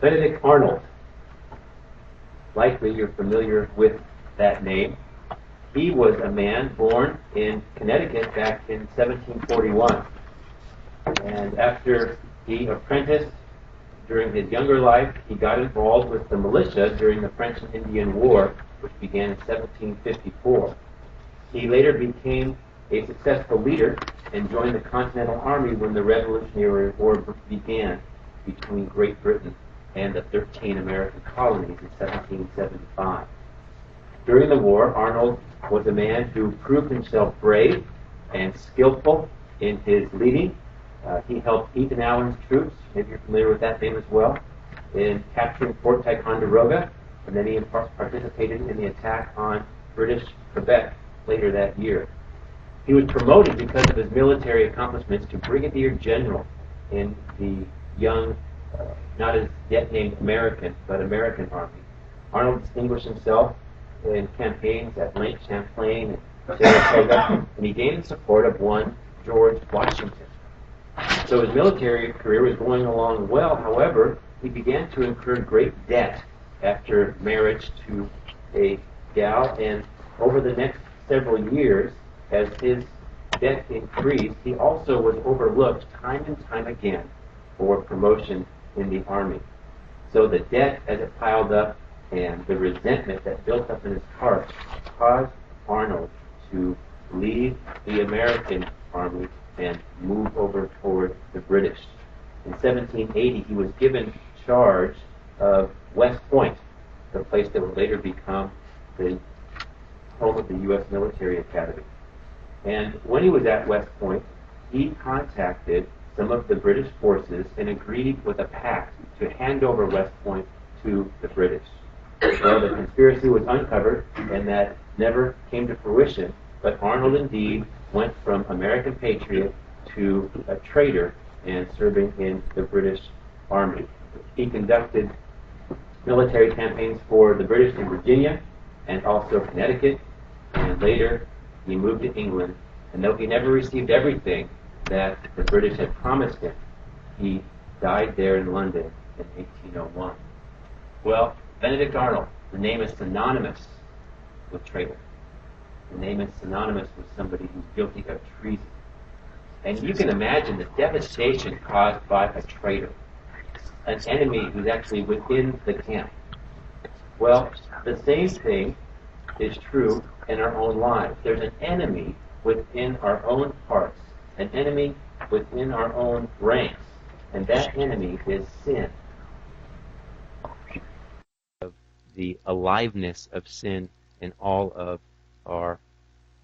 Benedict Arnold. Likely you're familiar with that name. He was a man born in Connecticut back in 1741. And after he apprenticed during his younger life, he got involved with the militia during the French and Indian War, which began in 1754. He later became a successful leader and joined the Continental Army when the Revolutionary War began between Great Britain and the 13 American colonies in 1775. During the war, Arnold was a man who proved himself brave and skillful in his leading. He helped Ethan Allen's troops, maybe you're familiar with that name as well, in capturing Fort Ticonderoga, and then he participated in the attack on British Quebec later that year. He was promoted because of his military accomplishments to Brigadier General in the young, not as yet named American, but American Army. Arnold distinguished himself in campaigns at Lake Champlain and Saratoga, and he gained the support of one George Washington. So his military career was going along well. However, he began to incur great debt after marriage to a gal, and over the next several years, as his debt increased, he also was overlooked time and time again for promotion in the army. So the debt, as it piled up, and the resentment that built up in his heart caused Arnold to leave the American army and move over toward the British. In 1780, he was given charge of West Point, the place that would later become the home of the U.S. Military Academy. And when he was at West Point, he contacted some of the British forces and agreed with a pact to hand over West Point to the British. Well, the conspiracy was uncovered, and that never came to fruition, but Arnold indeed went from American patriot to a traitor and serving in the British Army. He conducted military campaigns for the British in Virginia and also Connecticut, and later he moved to England, and though he never received everything that the British had promised him, he died there in London in 1801. Well, Benedict Arnold, the name is synonymous with traitor. The name is synonymous with somebody who's guilty of treason. And you can imagine the devastation caused by a traitor, an enemy who's actually within the camp. Well, the same thing is true in our own lives. There's an enemy within our own hearts, an enemy within our own ranks, and that enemy is sin. The aliveness of sin in all of our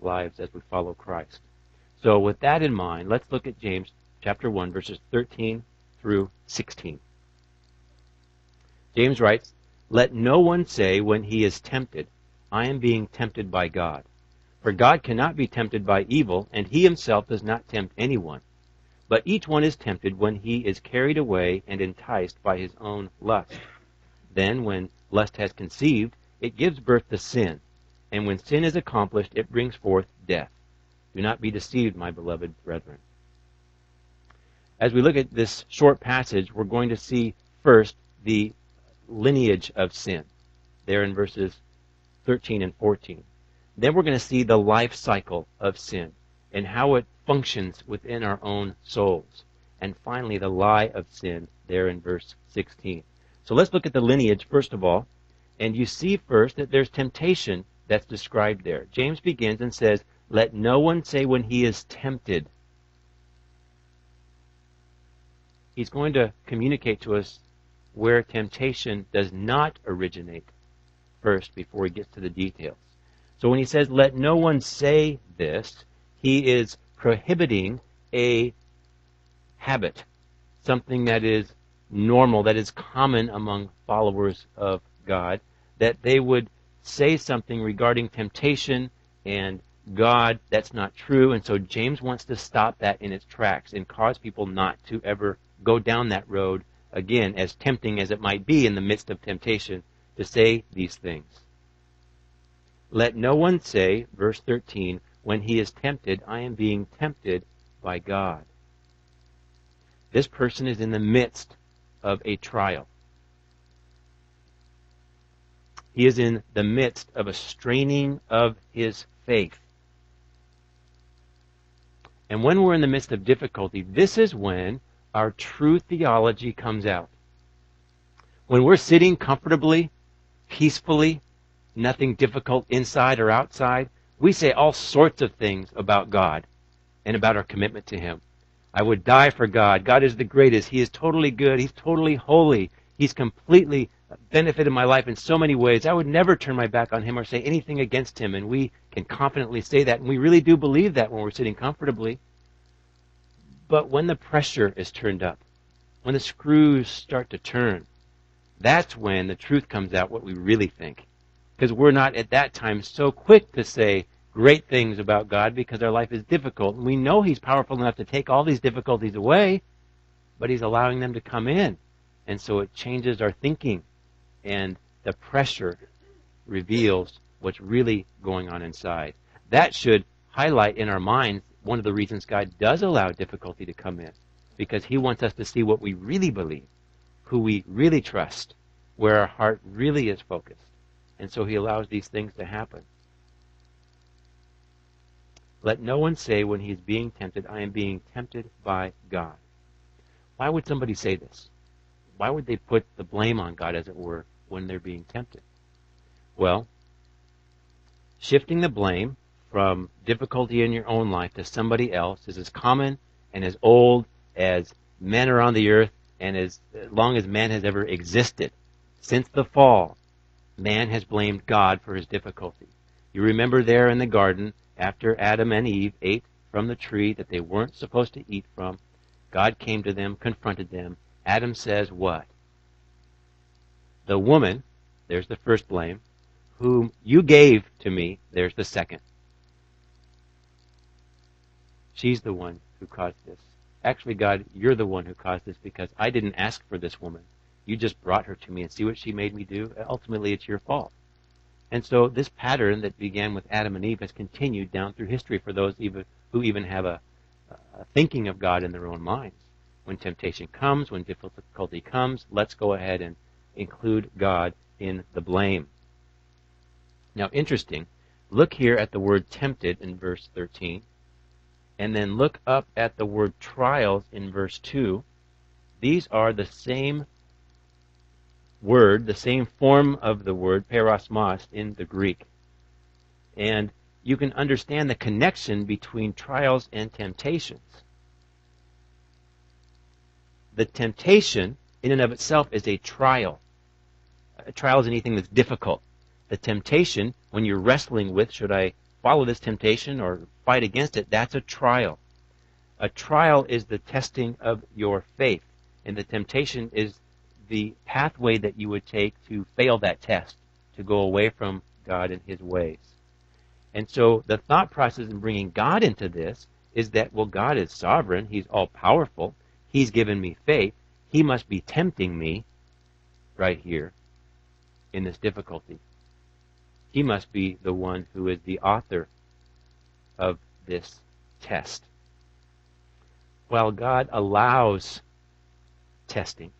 lives as we follow Christ. So with that in mind, let's look at James chapter 1, verses 13 through 16. James writes, "Let no one say when he is tempted, I am being tempted by God. For God cannot be tempted by evil, and he himself does not tempt anyone. But each one is tempted when he is carried away and enticed by his own lust. Then, when lust has conceived, it gives birth to sin. And when sin is accomplished, it brings forth death. Do not be deceived, my beloved brethren." As we look at this short passage, we're going to see first the lineage of sin, there in verses 13 and 14. Then we're going to see the life cycle of sin and how it functions within our own souls. And finally, the lie of sin, there in verse 16. So let's look at the lineage first of all. And you see first that there's temptation that's described there. James begins and says, "Let no one say when he is tempted." He's going to communicate to us where temptation does not originate first before he gets to the details. So when he says, "Let no one say this," he is prohibiting a habit, something that is normal, that is common among followers of God, that they would say something regarding temptation and God that's not true. And so James wants to stop that in its tracks and cause people not to ever go down that road again, as tempting as it might be in the midst of temptation to say these things. Let no one say, verse 13, when he is tempted, I am being tempted by God. This person is in the midst of a trial. He is in the midst of a straining of his faith. And when we're in the midst of difficulty, this is when our true theology comes out. When we're sitting comfortably, peacefully, nothing difficult inside or outside, we say all sorts of things about God and about our commitment to Him. I would die for God. God is the greatest. He is totally good. He's totally holy. He's completely benefited my life in so many ways. I would never turn my back on Him or say anything against Him. And we can confidently say that. And we really do believe that when we're sitting comfortably. But when the pressure is turned up, when the screws start to turn, that's when the truth comes out, what we really think. Because we're not at that time so quick to say great things about God because our life is difficult. And we know He's powerful enough to take all these difficulties away, but He's allowing them to come in. And so it changes our thinking. And the pressure reveals what's really going on inside. That should highlight in our minds one of the reasons God does allow difficulty to come in. Because He wants us to see what we really believe, who we really trust, where our heart really is focused. And so He allows these things to happen. Let no one say when he's being tempted, I am being tempted by God. Why would somebody say this? Why would they put the blame on God, as it were, when they're being tempted? Well, shifting the blame from difficulty in your own life to somebody else is as common and as old as men are on the earth and as long as man has ever existed. Since the fall, man has blamed God for his difficulty. You remember there in the garden, after Adam and Eve ate from the tree that they weren't supposed to eat from, God came to them, confronted them. Adam says what? The woman, there's the first blame, whom you gave to me, there's the second. She's the one who caused this. Actually, God, you're the one who caused this because I didn't ask for this woman. You just brought her to me, and see what she made me do? Ultimately, it's your fault. And so this pattern that began with Adam and Eve has continued down through history for those who even have a thinking of God in their own minds. When temptation comes, when difficulty comes, let's go ahead and include God in the blame. Now, interesting, look here at the word tempted in verse 13, and then look up at the word trials in verse 2. These are the same word, the same form of the word, perosmos, in the Greek. And you can understand the connection between trials and temptations. The temptation, in and of itself, is a trial. A trial is anything that's difficult. The temptation, when you're wrestling with, should I follow this temptation or fight against it, that's a trial. A trial is the testing of your faith, and the temptation is the pathway that you would take to fail that test, to go away from God and His ways. And so the thought process in bringing God into this is that, well, God is sovereign. He's all-powerful. He's given me faith. He must be tempting me right here in this difficulty. He must be the one who is the author of this test. While God allows testing,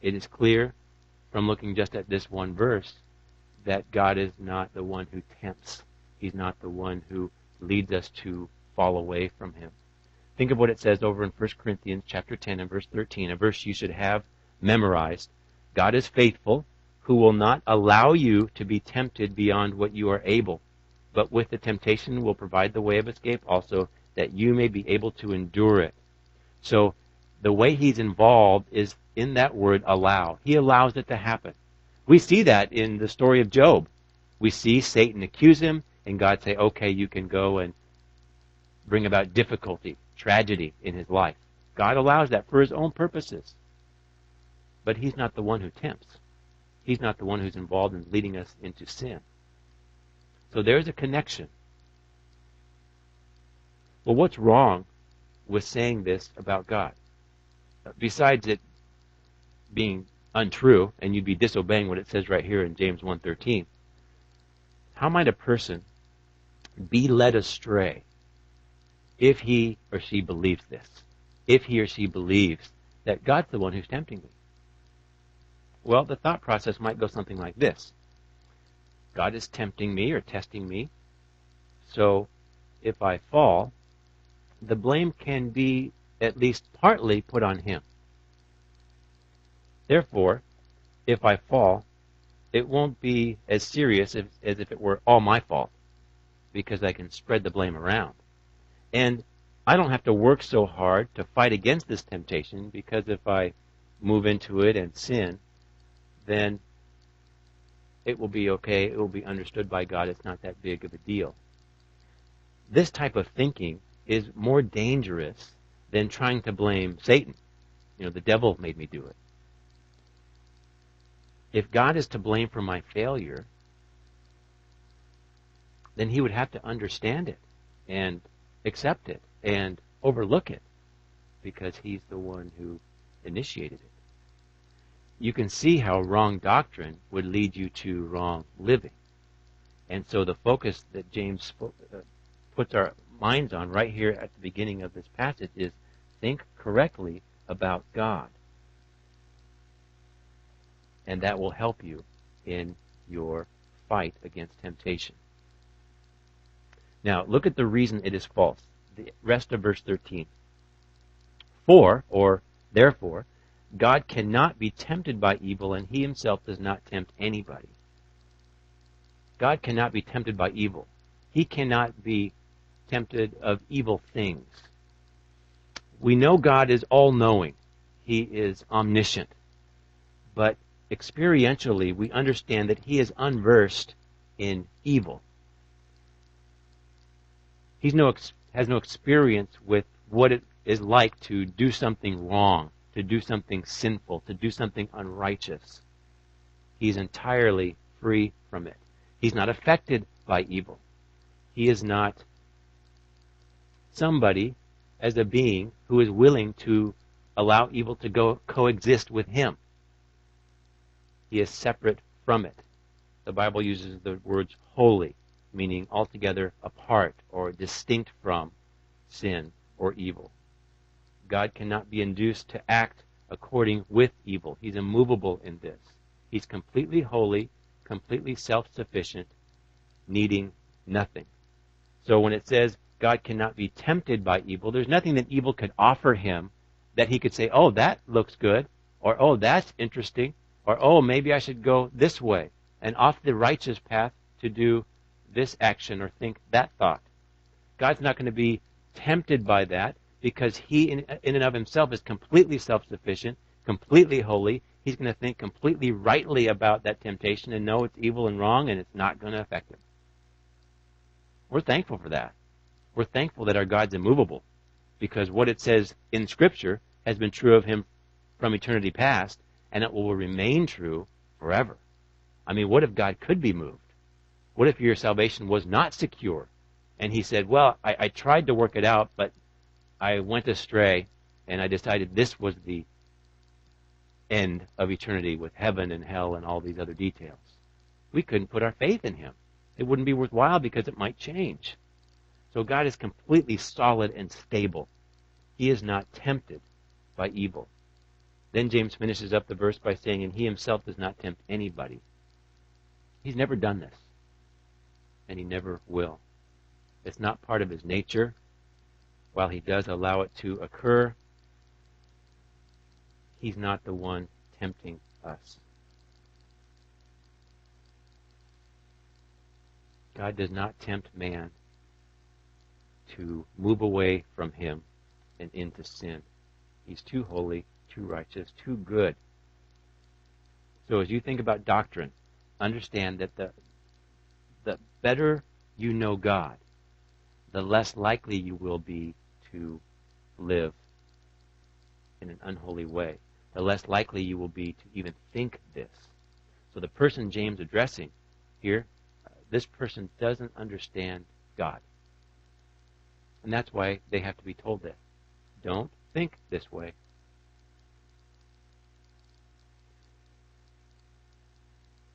it is clear from looking just at this one verse that God is not the one who tempts. He's not the one who leads us to fall away from Him. Think of what it says over in 1 Corinthians chapter 10 and verse 13, a verse you should have memorized. God is faithful, who will not allow you to be tempted beyond what you are able, but with the temptation will provide the way of escape also, that you may be able to endure it. So the way He's involved is in that word allow. He allows it to happen. We see that in the story of Job. We see Satan accuse him, and God say, okay, you can go and bring about difficulty, tragedy in his life. God allows that for His own purposes. But He's not the one who tempts. He's not the one who's involved in leading us into sin. So there's a connection. Well, what's wrong with saying this about God? Besides it being untrue, and you'd be disobeying what it says right here in James 1:13, how might a person be led astray if he or she believes this? If he or she believes that God's the one who's tempting me? Well, the thought process might go something like this. God is tempting me or testing me. So if I fall, the blame can be at least partly put on him. Therefore, if I fall, it won't be as serious as if it were all my fault, because I can spread the blame around. And I don't have to work so hard to fight against this temptation, because if I move into it and sin, then it will be okay. It will be understood by God. It's not that big of a deal. This type of thinking is more dangerous than trying to blame Satan. The devil made me do it. If God is to blame for my failure, then he would have to understand it and accept it and overlook it, because he's the one who initiated it. You can see how wrong doctrine would lead you to wrong living. And so the focus that James puts our minds on right here at the beginning of this passage is think correctly about God. And that will help you in your fight against temptation. Now, look at the reason it is false. The rest of verse 13. For, or therefore, God cannot be tempted by evil, and he himself does not tempt anybody. God cannot be tempted by evil. He cannot be tempted of evil things. We know God is all-knowing. He is omniscient. But experientially, we understand that he is unversed in evil. He has no experience with what it is like to do something wrong, to do something sinful, to do something unrighteous. He's entirely free from it. He's not affected by evil. He is not somebody, as a being, who is willing to allow evil to coexist with him. He is separate from it. The Bible uses the words holy, meaning altogether apart or distinct from sin or evil. God cannot be induced to act according with evil. He's immovable in this. He's completely holy, completely self-sufficient, needing nothing. So when it says God cannot be tempted by evil, there's nothing that evil could offer him that he could say, oh, that looks good, or oh, that's interesting, or oh, maybe I should go this way and off the righteous path to do this action or think that thought. God's not going to be tempted by that, because he in and of himself is completely self-sufficient, completely holy. He's going to think completely rightly about that temptation and know it's evil and wrong, and it's not going to affect him. We're thankful for that. We're thankful that our God's immovable, because what it says in Scripture has been true of him from eternity past, and it will remain true forever. I mean, what if God could be moved? What if your salvation was not secure? And he said, well, I tried to work it out, but I went astray, and I decided this was the end of eternity with heaven and hell and all these other details. We couldn't put our faith in him. It wouldn't be worthwhile because it might change. So God is completely solid and stable. He is not tempted by evil. Then James finishes up the verse by saying, and he himself does not tempt anybody. He's never done this, and he never will. It's not part of his nature. While he does allow it to occur, he's not the one tempting us. God does not tempt man to move away from him and into sin. He's too holy, too righteous, too good. So as you think about doctrine, understand that the better you know God, the less likely you will be to live in an unholy way. The less likely you will be to even think this. So the person James addressing here, this person doesn't understand God. And that's why they have to be told this. Don't think this way.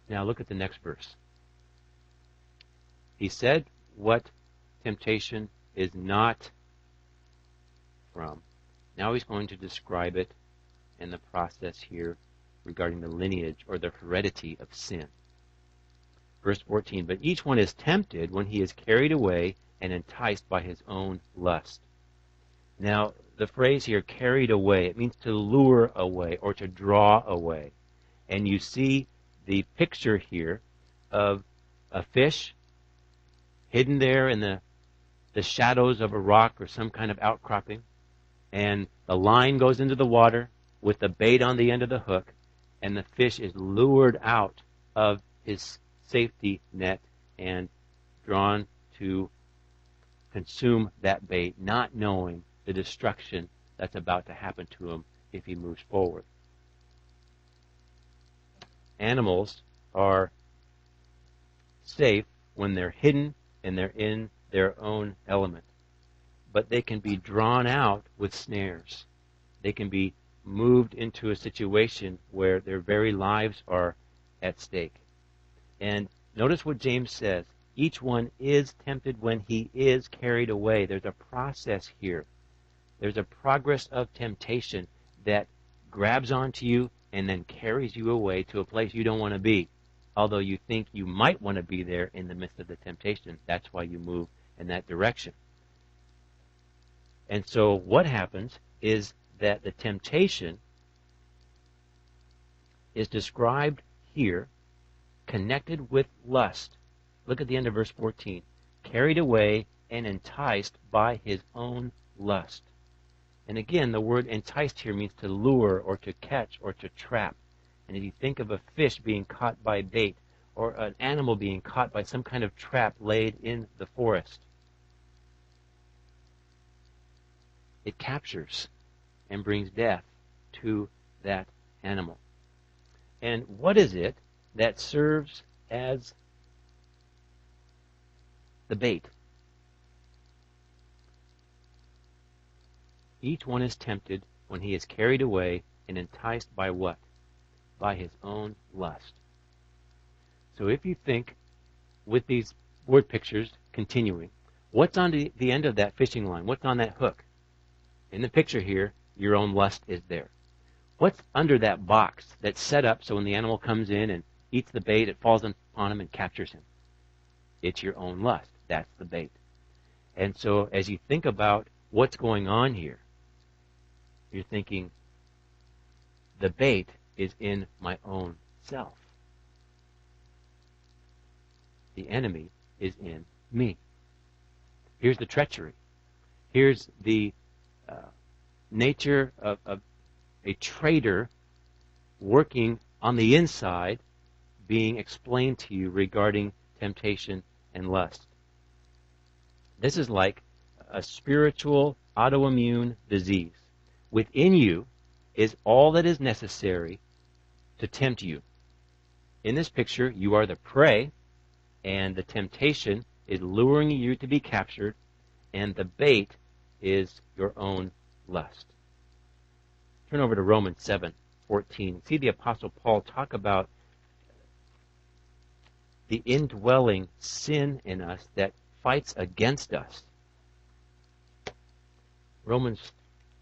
Now look at the next verse. He said what temptation is not from. Now he's going to describe it in the process here regarding the lineage or the heredity of sin. Verse 14, but each one is tempted when he is carried away and enticed by his own lust. Now, the phrase here, carried away, it means to lure away or to draw away. And you see the picture here of a fish hidden there in the shadows of a rock or some kind of outcropping. And the line goes into the water with the bait on the end of the hook, and the fish is lured out of his safety net and drawn to consume that bait, not knowing the destruction that's about to happen to him if he moves forward. Animals are safe when they're hidden and they're in their own element. But they can be drawn out with snares. They can be moved into a situation where their very lives are at stake. And notice what James says. Each one is tempted when he is carried away. There's a process here. There's a progress of temptation that grabs onto you and then carries you away to a place you don't want to be. Although you think you might want to be there in the midst of the temptation. That's why you move in that direction. And so what happens is that the temptation is described here, connected with lust. Look at the end of verse 14. Carried away and enticed by his own lust. And again, the word enticed here means to lure or to catch or to trap. And if you think of a fish being caught by bait or an animal being caught by some kind of trap laid in the forest, it captures and brings death to that animal. And what is it that serves as the bait? Each one is tempted when he is carried away and enticed by what? By his own lust. So if you think with these word pictures continuing, what's on the end of that fishing line? What's on that hook? In the picture here, your own lust is there. What's under that box that's set up so when the animal comes in and eats the bait, it falls upon him and captures him? It's your own lust. That's the bait. And so as you think about what's going on here, you're thinking, the bait is in my own self. The enemy is in me. Here's the treachery. Here's the nature of a traitor working on the inside being explained to you regarding temptation and lust. This is like a spiritual autoimmune disease. Within you is all that is necessary to tempt you. In this picture, you are the prey, and the temptation is luring you to be captured, and the bait is your own lust. Turn over to Romans 7:14. See the Apostle Paul talk about the indwelling sin in us that fights against us. Romans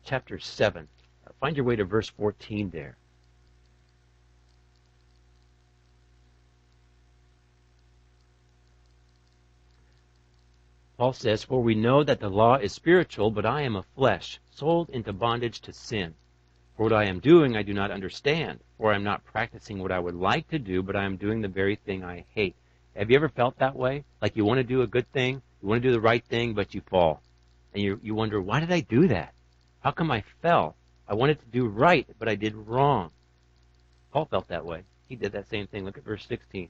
chapter 7. Find your way to verse 14 there. Paul says, for we know that the law is spiritual, but I am of flesh, sold into bondage to sin. For what I am doing I do not understand, for I am not practicing what I would like to do, but I am doing the very thing I hate. Have you ever felt that way? Like you want to do a good thing, you want to do the right thing, but you fall. And you wonder, why did I do that? How come I fell? I wanted to do right, but I did wrong. Paul felt that way. He did that same thing. Look at verse 16.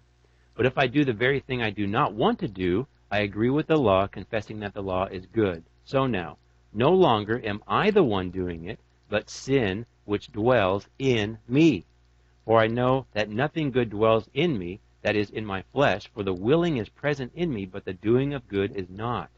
But if I do the very thing I do not want to do, I agree with the law, confessing that the law is good. So now, no longer am I the one doing it, but sin which dwells in me. For I know that nothing good dwells in me, that is, in my flesh, for the willing is present in me, but the doing of good is not.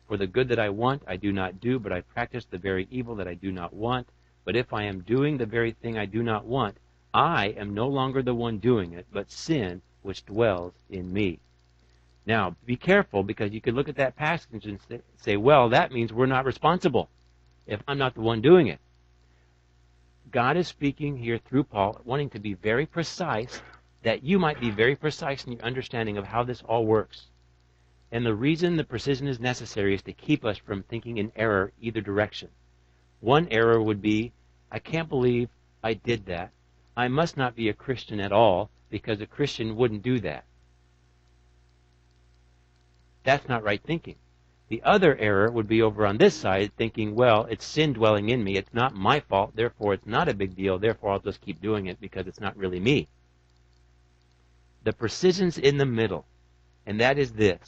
For the good that I want I do not do, but I practice the very evil that I do not want. But if I am doing the very thing I do not want, I am no longer the one doing it, but sin which dwells in me. Now, be careful, because you could look at that passage and say, well, that means we're not responsible if I'm not the one doing it. God is speaking here through Paul, wanting to be very precise that you might be very precise in your understanding of how this all works. And the reason the precision is necessary is to keep us from thinking in error either direction. One error would be, I can't believe I did that. I must not be a Christian at all because a Christian wouldn't do that. That's not right thinking. The other error would be over on this side, thinking, well, it's sin dwelling in me. It's not my fault, therefore it's not a big deal. Therefore I'll just keep doing it because it's not really me. The precision's in the middle, and that is this.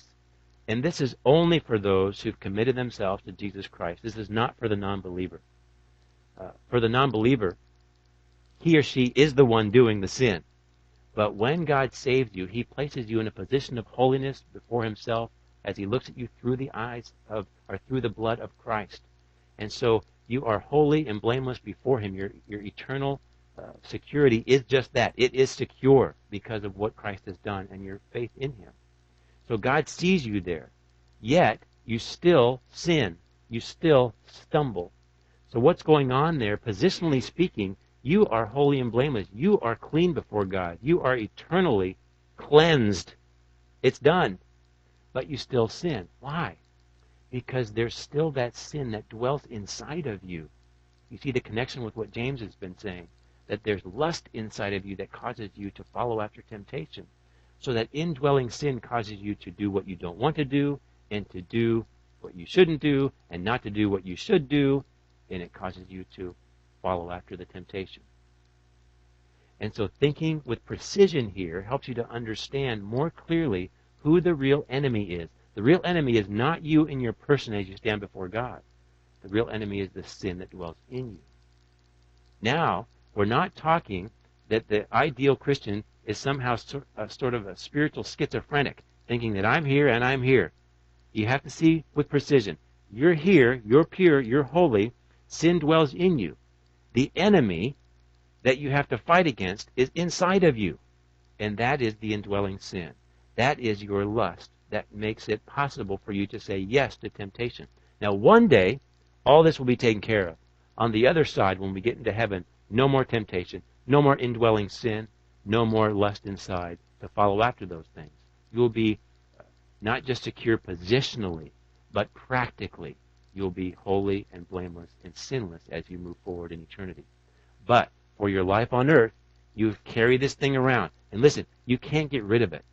And this is only for those who've committed themselves to Jesus Christ. This is not for the non-believer. For the non-believer, he or she is the one doing the sin. But when God saves you, he places you in a position of holiness before himself as he looks at you through the eyes of, or through the blood of Christ. And so you are holy and blameless before him. Your eternal security is just that. It is secure because of what Christ has done and your faith in him. So God sees you there. Yet, you still sin. You still stumble. So what's going on there, positionally speaking, you are holy and blameless. You are clean before God. You are eternally cleansed. It's done. But you still sin. Why? Because there's still that sin that dwells inside of you. You see the connection with what James has been saying, that there's lust inside of you that causes you to follow after temptation. So that indwelling sin causes you to do what you don't want to do, and to do what you shouldn't do, and not to do what you should do, and it causes you to follow after the temptation. And so thinking with precision here helps you to understand more clearly who the real enemy is. The real enemy is not you in your person as you stand before God. The real enemy is the sin that dwells in you. Now, we're not talking that the ideal Christian is somehow sort of a spiritual schizophrenic, thinking that I'm here and I'm here. You have to see with precision. You're here, you're pure, you're holy, sin dwells in you. The enemy that you have to fight against is inside of you, and that is the indwelling sin. That is your lust that makes it possible for you to say yes to temptation. Now, one day, all this will be taken care of. On the other side, when we get into heaven, no more temptation, no more indwelling sin, no more lust inside to follow after those things. You will be not just secure positionally, but practically. You'll be holy and blameless and sinless as you move forward in eternity. But for your life on earth, you carry this thing around. And listen, you can't get rid of it.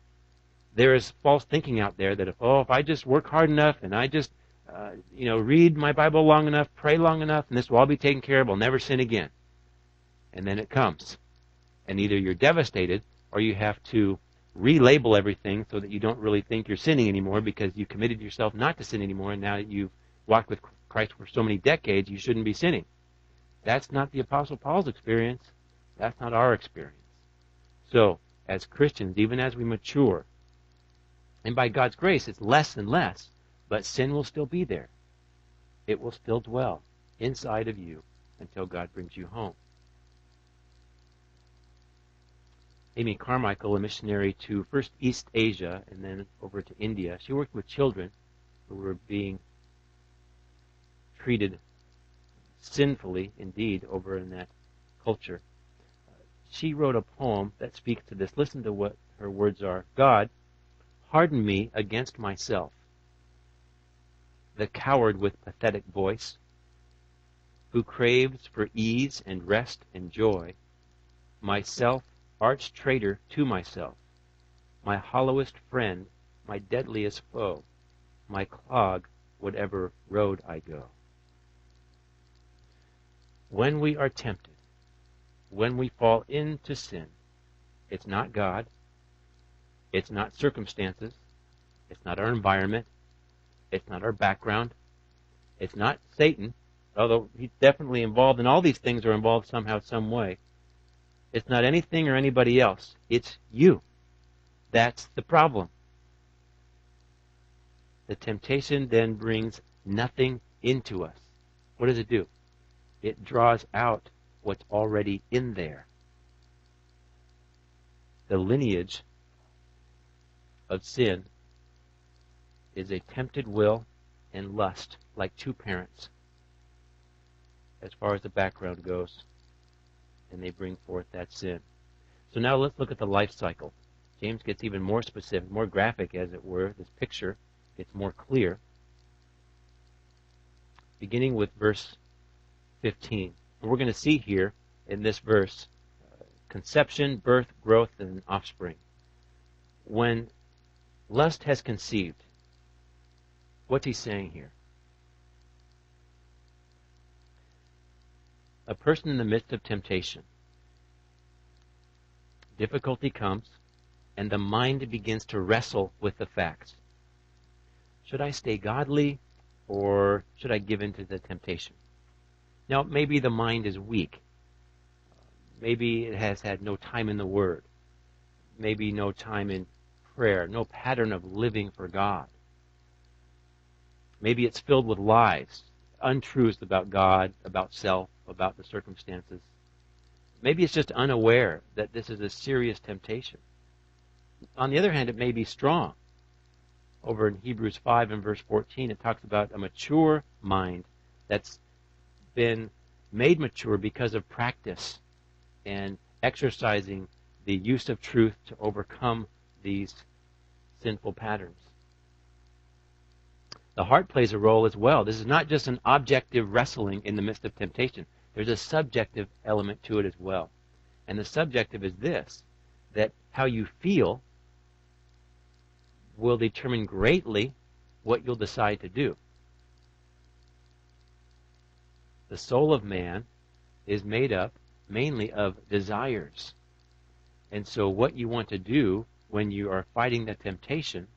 There is false thinking out there that if I just work hard enough and I just read my Bible long enough, pray long enough, and this will all be taken care of, I'll never sin again. And then it comes. And either you're devastated or you have to relabel everything so that you don't really think you're sinning anymore because you committed yourself not to sin anymore, and now that you've walked with Christ for so many decades, you shouldn't be sinning. That's not the Apostle Paul's experience. That's not our experience. So, as Christians, even as we mature, and by God's grace, it's less and less, but sin will still be there. It will still dwell inside of you until God brings you home. Amy Carmichael, a missionary to first East Asia and then over to India, she worked with children who were being treated sinfully, indeed, over in that culture. She wrote a poem that speaks to this. Listen to what her words are. God, harden me against myself, the coward with pathetic voice, who craves for ease and rest and joy, myself, arch traitor to myself, my hollowest friend, my deadliest foe, my clog, whatever road I go. When we are tempted, when we fall into sin, it's not God, it's not circumstances, it's not our environment, it's not our background, it's not Satan, although he's definitely involved, and all these things are involved somehow, some way. It's not anything or anybody else. It's you. That's the problem. The temptation then brings nothing into us. What does it do? It draws out what's already in there. The lineage of sin is a tempted will and lust, like two parents, as far as the background goes, and they bring forth that sin. So now let's look at the life cycle. James gets even more specific, more graphic, as it were. This picture gets more clear. Beginning with verse 15. And we're going to see here in this verse conception, birth, growth, and offspring. When lust has conceived, what's he saying here? A person in the midst of temptation. Difficulty comes, and the mind begins to wrestle with the facts. Should I stay godly, or should I give in to the temptation? Now, maybe the mind is weak. Maybe it has had no time in the Word. Maybe no time in prayer, no pattern of living for God. Maybe it's filled with lies, untruths about God, about self, about the circumstances. Maybe it's just unaware that this is a serious temptation. On the other hand, it may be strong. Over in Hebrews 5 and verse 14, it talks about a mature mind that's been made mature because of practice and exercising the use of truth to overcome these sinful patterns. The heart plays a role as well. This is not just an objective wrestling in the midst of temptation. There's a subjective element to it as well. And the subjective is this, that how you feel will determine greatly what you'll decide to do. The soul of man is made up mainly of desires. And so what you want to do when you are fighting the temptation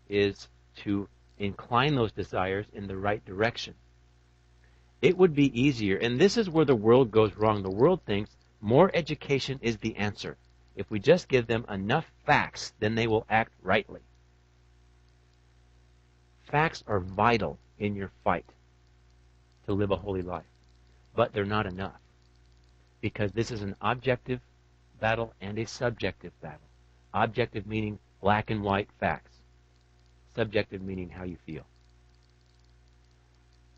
is to incline those desires in the right direction. It would be easier, and this is where the world goes wrong. The world thinks more education is the answer. If we just give them enough facts, then they will act rightly. Facts are vital in your fight to live a holy life, but they're not enough, because this is an objective battle and a subjective battle. Objective meaning black and white facts. Subjective meaning how you feel.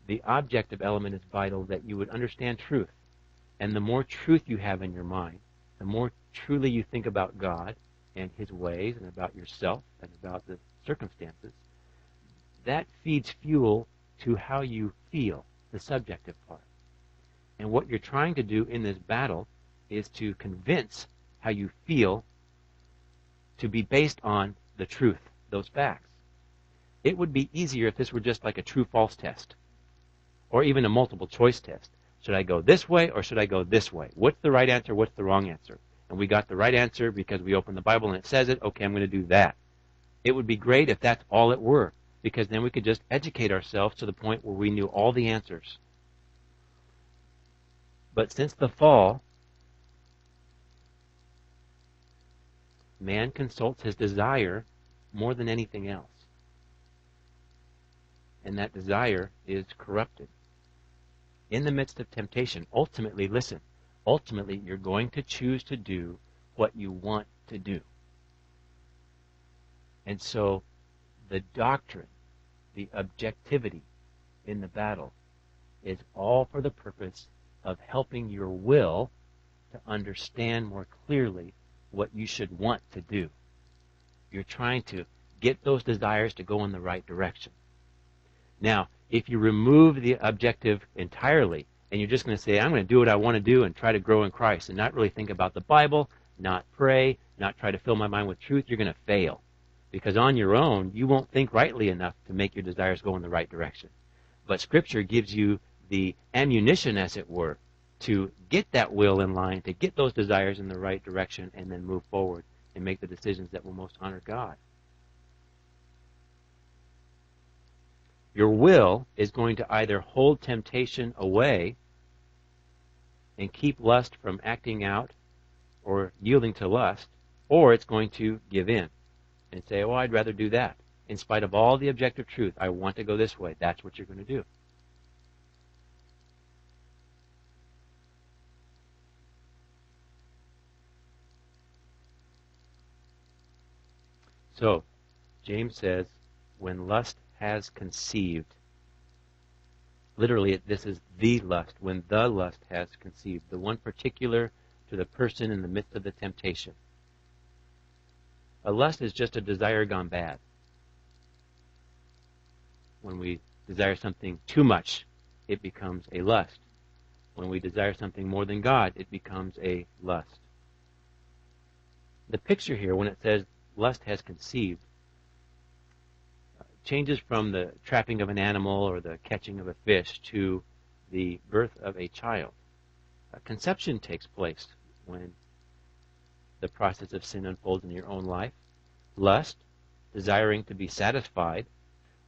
The objective element is vital, that you would understand truth. And the more truth you have in your mind, the more truly you think about God and His ways and about yourself and about the circumstances, that feeds fuel to how you feel, the subjective part. And what you're trying to do in this battle is to convince how you feel to be based on the truth, those facts. It would be easier if this were just like a true-false test, or even a multiple choice test. Should I go this way or should I go this way? What's the right answer? What's the wrong answer? And we got the right answer because we opened the Bible and it says it. Okay, I'm going to do that. It would be great if that's all it were, because then we could just educate ourselves to the point where we knew all the answers. But since the fall, man consults his desire more than anything else. And that desire is corrupted. In the midst of temptation, ultimately, listen, ultimately you're going to choose to do what you want to do. And so the doctrine, the objectivity in the battle is all for the purpose of helping your will to understand more clearly what you should want to do. You're trying to get those desires to go in the right direction. Now, if you remove the objective entirely, and you're just going to say, I'm going to do what I want to do and try to grow in Christ, and not really think about the Bible, not pray, not try to fill my mind with truth, you're going to fail. Because on your own, you won't think rightly enough to make your desires go in the right direction. But Scripture gives you the ammunition, as it were, to get that will in line, to get those desires in the right direction, and then move forward and make the decisions that will most honor God. Your will is going to either hold temptation away and keep lust from acting out or yielding to lust, or it's going to give in and say, oh, I'd rather do that. In spite of all the objective truth, I want to go this way. That's what you're going to do. So, James says, when lust has conceived, literally this is the lust, when the lust has conceived, the one particular to the person in the midst of the temptation. A lust is just a desire gone bad. When we desire something too much, it becomes a lust. When we desire something more than God, it becomes a lust. The picture here, when it says lust has conceived, changes from the trapping of an animal or the catching of a fish to the birth of a child. Conception takes place when the process of sin unfolds in your own life. Lust, desiring to be satisfied,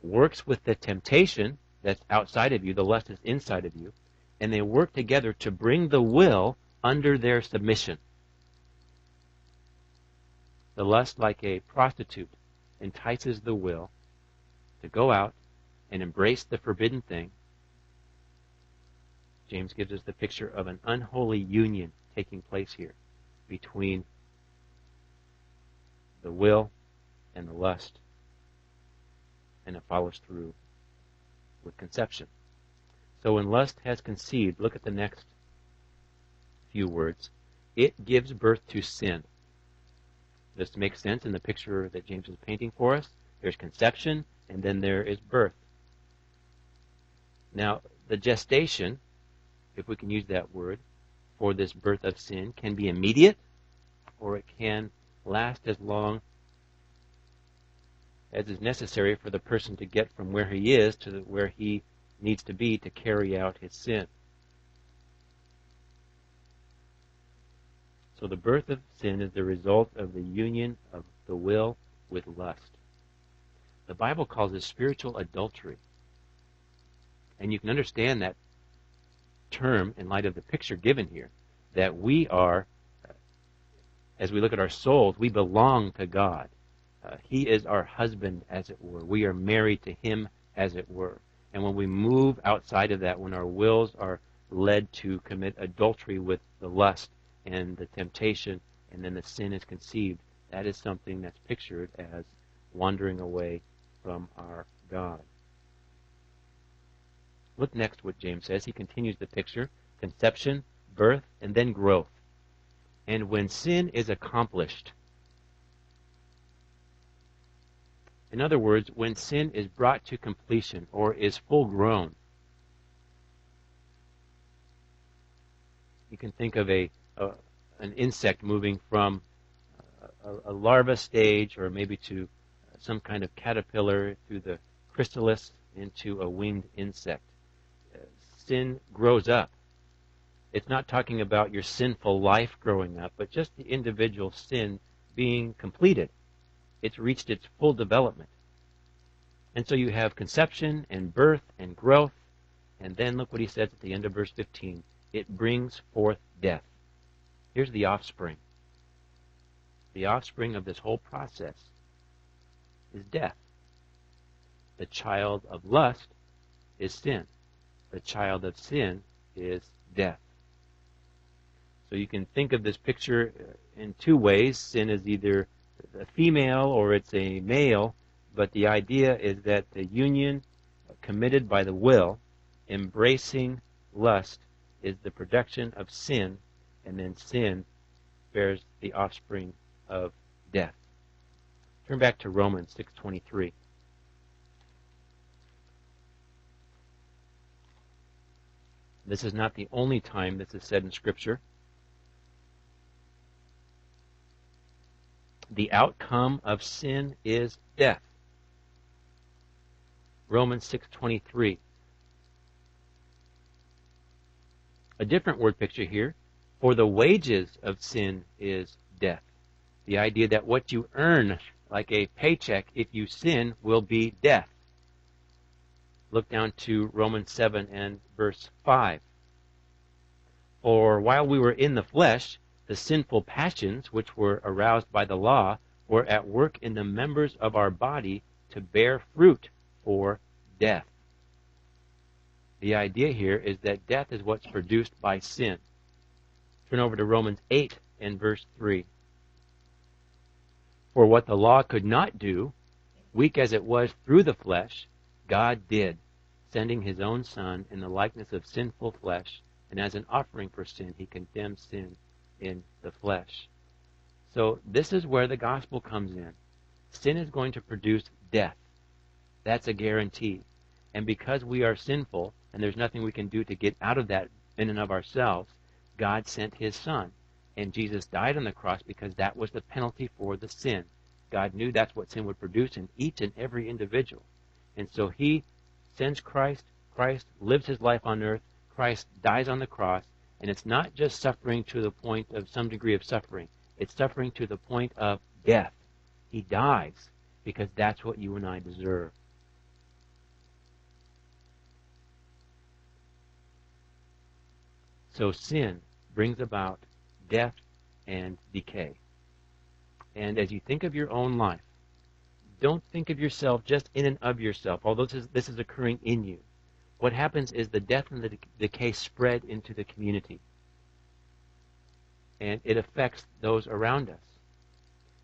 works with the temptation that's outside of you. The lust is inside of you. And they work together to bring the will under their submission. The lust, like a prostitute, entices the will to go out and embrace the forbidden thing. James gives us the picture of an unholy union taking place here between the will and the lust, and it follows through with conception. So when lust has conceived, look at the next few words. It gives birth to sin. This makes sense in the picture that James is painting for us. There's conception, and then there is birth. Now, the gestation, if we can use that word, for this birth of sin can be immediate, or it can last as long as is necessary for the person to get from where he is to where he needs to be to carry out his sin. So the birth of sin is the result of the union of the will with lust. The Bible calls it spiritual adultery. And you can understand that term in light of the picture given here, that we are, as we look at our souls, we belong to God. He is our husband, as it were. We are married to Him, as it were. And when we move outside of that, when our wills are led to commit adultery with the lust and the temptation, and then the sin is conceived, that is something that's pictured as wandering away from our God. Look next what James says. He continues the picture: conception, birth, and then growth. And when sin is accomplished, in other words, when sin is brought to completion or is full grown, you can think of an insect moving from a larva stage or maybe to some kind of caterpillar through the chrysalis into a winged insect. Sin grows up. It's not talking about your sinful life growing up, but just the individual sin being completed. It's reached its full development. And so you have conception and birth and growth, and then look what he says at the end of verse 15. It brings forth death. Here's the offspring. The offspring of this whole process is death. The child of lust is sin. The child of sin is death. So you can think of this picture in two ways. Sin is either a female or it's a male, but the idea is that the union committed by the will, embracing lust, is the production of sin, and then sin bears the offspring of death. Turn back to Romans 6:23. This is not the only time this is said in Scripture. The outcome of sin is death. Romans 6:23. A different word picture here. For the wages of sin is death. The idea that what you earn, like a paycheck, if you sin, will be death. Look down to Romans 7 and verse 5. For while we were in the flesh, the sinful passions which were aroused by the law were at work in the members of our body to bear fruit for death. The idea here is that death is what's produced by sin. Turn over to Romans 8 and verse 3. For what the law could not do, weak as it was through the flesh, God did, sending His own Son in the likeness of sinful flesh, and as an offering for sin, He condemned sin in the flesh. So this is where the gospel comes in. Sin is going to produce death. That's a guarantee. And because we are sinful, and there's nothing we can do to get out of that in and of ourselves, God sent His Son. And Jesus died on the cross because that was the penalty for the sin. God knew that's what sin would produce in each and every individual. And so He sends Christ. Christ lives His life on earth. Christ dies on the cross. And it's not just suffering to the point of some degree of suffering. It's suffering to the point of death. He dies because that's what you and I deserve. So sin brings about death and decay. And as you think of your own life, don't think of yourself just in and of yourself, although this is occurring in you. What happens is the death and the decay spread into the community. And it affects those around us.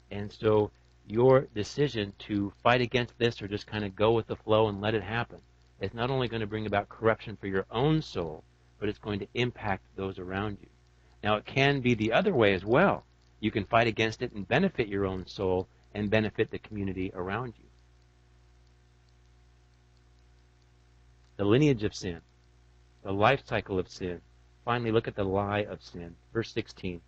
And so your decision to fight against this or just kind of go with the flow and let it happen is not only going to bring about corruption for your own soul, but it's going to impact those around you. Now, it can be the other way as well. You can fight against it and benefit your own soul and benefit the community around you. The lineage of sin, the life cycle of sin. Finally, look at the lie of sin. Verse 16.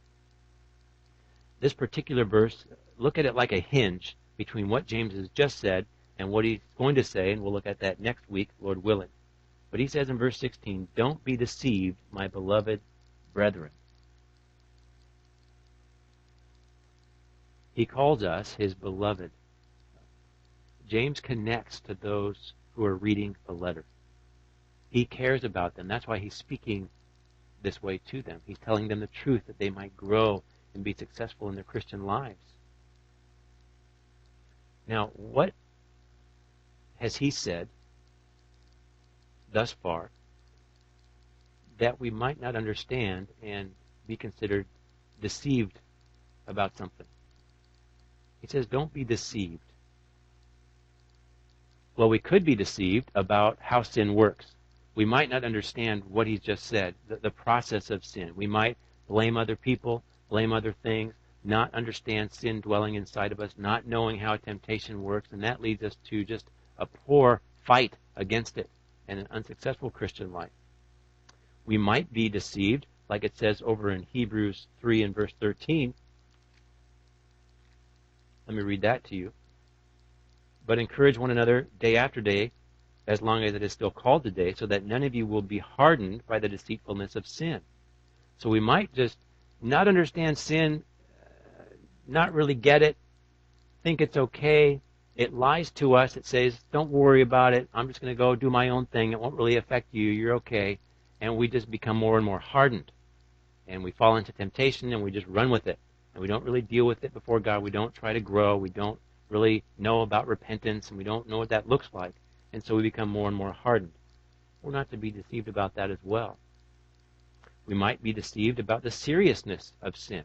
This particular verse, look at it like a hinge between what James has just said and what he's going to say, and we'll look at that next week, Lord willing. But he says in verse 16, "Don't be deceived, my beloved brethren." He calls us his beloved. James connects to those who are reading the letter. He cares about them. That's why he's speaking this way to them. He's telling them the truth that they might grow and be successful in their Christian lives. Now, what has he said thus far that we might not understand and be considered deceived about something? He says, don't be deceived. Well, we could be deceived about how sin works. We might not understand what he's just said, the process of sin. We might blame other people, blame other things, not understand sin dwelling inside of us, not knowing how temptation works, and that leads us to just a poor fight against it and an unsuccessful Christian life. We might be deceived, like it says over in Hebrews 3 and verse 13. Let me read that to you. But encourage one another day after day, as long as it is still called today, so that none of you will be hardened by the deceitfulness of sin. So we might just not understand sin, not really get it, think it's okay. It lies to us. It says, don't worry about it. I'm just going to go do my own thing. It won't really affect you. You're okay. And we just become more and more hardened. And we fall into temptation and we just run with it. And we don't really deal with it before God. We don't try to grow. We don't really know about repentance, and we don't know what that looks like. And so we become more and more hardened. We're not to be deceived about that as well. We might be deceived about the seriousness of sin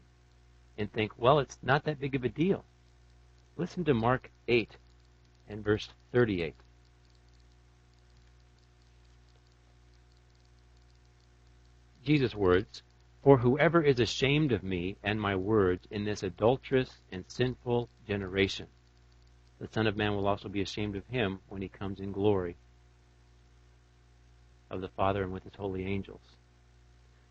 and think, well, it's not that big of a deal. Listen to Mark 8 and verse 38. Jesus' words, "For whoever is ashamed of me and my words in this adulterous and sinful generation, the Son of Man will also be ashamed of him when he comes in glory of the Father and with his holy angels."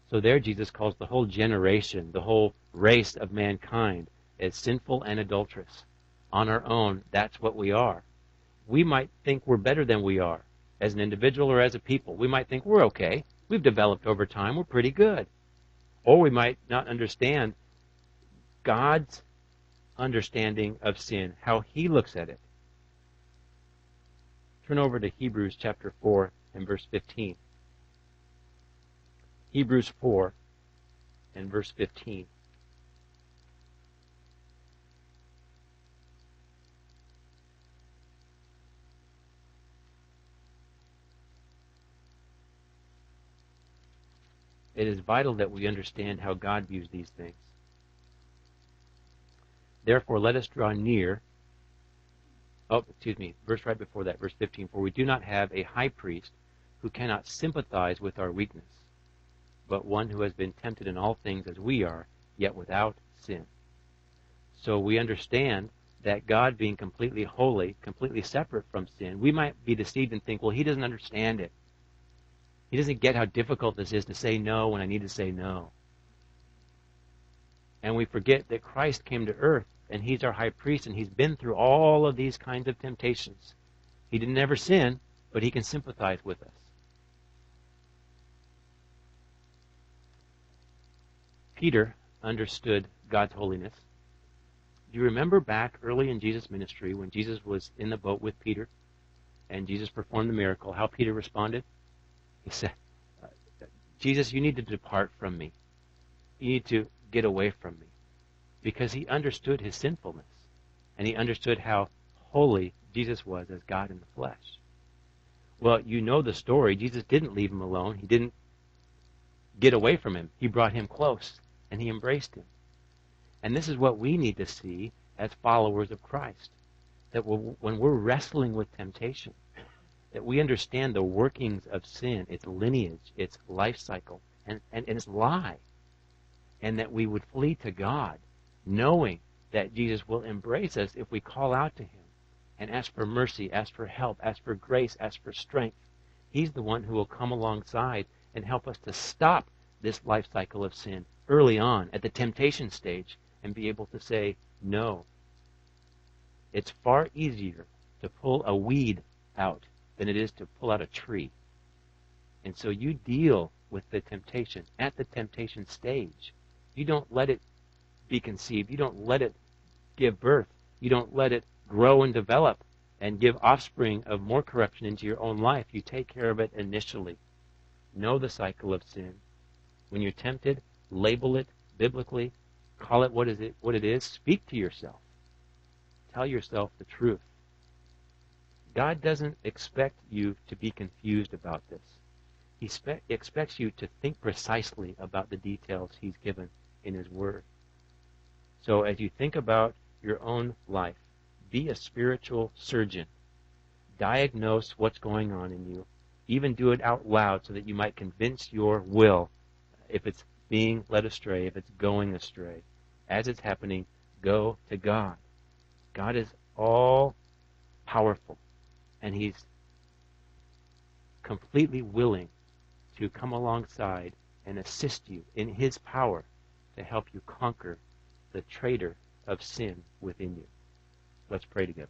So there Jesus calls the whole generation, the whole race of mankind, as sinful and adulterous. On our own, that's what we are. We might think we're better than we are as an individual or as a people. We might think we're okay. We've developed over time. We're pretty good. Or we might not understand God's understanding of sin, how he looks at it. Turn over to Hebrews chapter 4 and verse 15. Hebrews 4 and verse 15. It is vital that we understand how God views these things. Therefore, let us draw near. Verse right before that, verse 15. "For we do not have a high priest who cannot sympathize with our weakness, but one who has been tempted in all things as we are, yet without sin. So we understand that God being completely holy, completely separate from sin, we might be deceived and think, well, he doesn't understand it. He doesn't get how difficult this is to say no when I need to say no. And we forget that Christ came to earth, and he's our high priest, and he's been through all of these kinds of temptations. He didn't ever sin, but he can sympathize with us. Peter understood God's holiness. Do you remember back early in Jesus' ministry when Jesus was in the boat with Peter and Jesus performed the miracle, how Peter responded? He said, Jesus, you need to depart from me. You need to get away from me. Because he understood his sinfulness. And he understood how holy Jesus was as God in the flesh. Well, you know the story. Jesus didn't leave him alone. He didn't get away from him. He brought him close, and he embraced him. And this is what we need to see as followers of Christ. That when we're wrestling with temptation, that we understand the workings of sin, its lineage, its life cycle, and its lie. And that we would flee to God, knowing that Jesus will embrace us if we call out to him and ask for mercy, ask for help, ask for grace, ask for strength. He's the one who will come alongside and help us to stop this life cycle of sin early on at the temptation stage and be able to say no. It's far easier to pull a weed out than it is to pull out a tree. And so you deal with the temptation at the temptation stage. You don't let it be conceived. You don't let it give birth. You don't let it grow and develop and give offspring of more corruption into your own life. You take care of it initially. Know the cycle of sin. When you're tempted, label it biblically. Call it what it is. Speak to yourself. Tell yourself the truth. God doesn't expect you to be confused about this. He expects you to think precisely about the details he's given in his word. So as you think about your own life, be a spiritual surgeon. Diagnose what's going on in you. Even do it out loud so that you might convince your will if it's being led astray, if it's going astray. As it's happening, go to God. God is all powerful, and he's completely willing to come alongside and assist you in his power to help you conquer the traitor of sin within you. Let's pray together.